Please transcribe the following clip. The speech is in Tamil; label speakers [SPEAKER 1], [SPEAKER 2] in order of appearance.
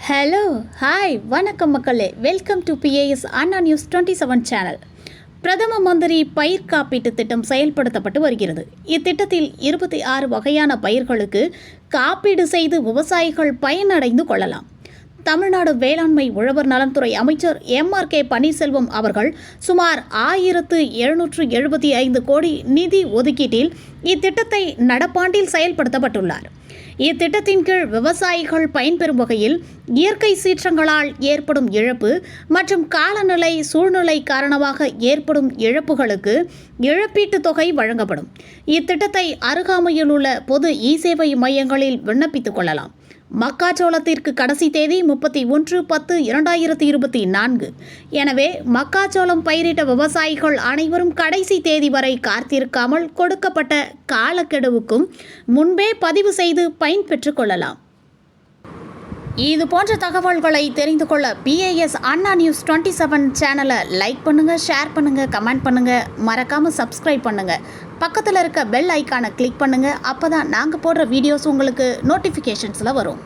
[SPEAKER 1] ஹலோ ஹாய் வணக்கம் மக்களே, welcome to BAS Anna news 27 channel. பிரதம மந்திரி பயிர் காப்பீட்டு திட்டம் செயல்படுத்தப்பட்டு வருகிறது. இத்திட்டத்தில் 26 வகையான பயிர்களுக்கு காப்பீடு செய்து விவசாயிகள் பயனடைந்து கொள்ளலாம். தமிழ்நாடு வேளாண்மை உழவர் நலன்துறை அமைச்சர் MRK பன்னீர்செல்வம் அவர்கள் சுமார் 1775 கோடி நிதி ஒதுக்கீட்டில் இத்திட்டத்தை நடப்பாண்டில் செயல்படுத்தப்பட்டுள்ளார். இத்திட்டத்தின் கீழ் விவசாயிகள் பயன்பெறும் வகையில் இயற்கை சீற்றங்களால் ஏற்படும் இழப்பு மற்றும் காலநிலை சூழ்நிலை காரணமாக ஏற்படும் இழப்புகளுக்கு இழப்பீட்டுத் தொகை வழங்கப்படும். இத்திட்டத்தை அருகாமையில் உள்ள பொது இ-சேவை மையங்களில் விண்ணப்பித்துக் கொள்ளலாம். மக்காச்சோளத்திற்கு கடைசி தேதி 31/10/2024. எனவே மக்காச்சோளம் பயிரிட்ட விவசாயிகள் அனைவரும் கடைசி தேதி வரை காத்திருக்காமல் கொடுக்கப்பட்ட காலக்கெடுவுக்கும் முன்பே பதிவு செய்து பயன்பெற்றுக் கொள்ளலாம். இது போன்ற தகவல்களை தெரிந்து கொள்ள பிஏஎஸ் அண்ணா நியூஸ் 27 சேனலை லைக் பண்ணுங்க, ஷேர் பண்ணுங்க, கமெண்ட் பண்ணுங்க, மறக்காம சப்ஸ்கிரைப் பண்ணுங்க. பக்கத்தில் இருக்க பெல் ஐக்கானை கிளிக் பண்ணுங்க. அப்பதான் நாங்கள் போடுற வீடியோஸ் உங்களுக்கு நோட்டிஃபிகேஷன்ஸில் வரும்.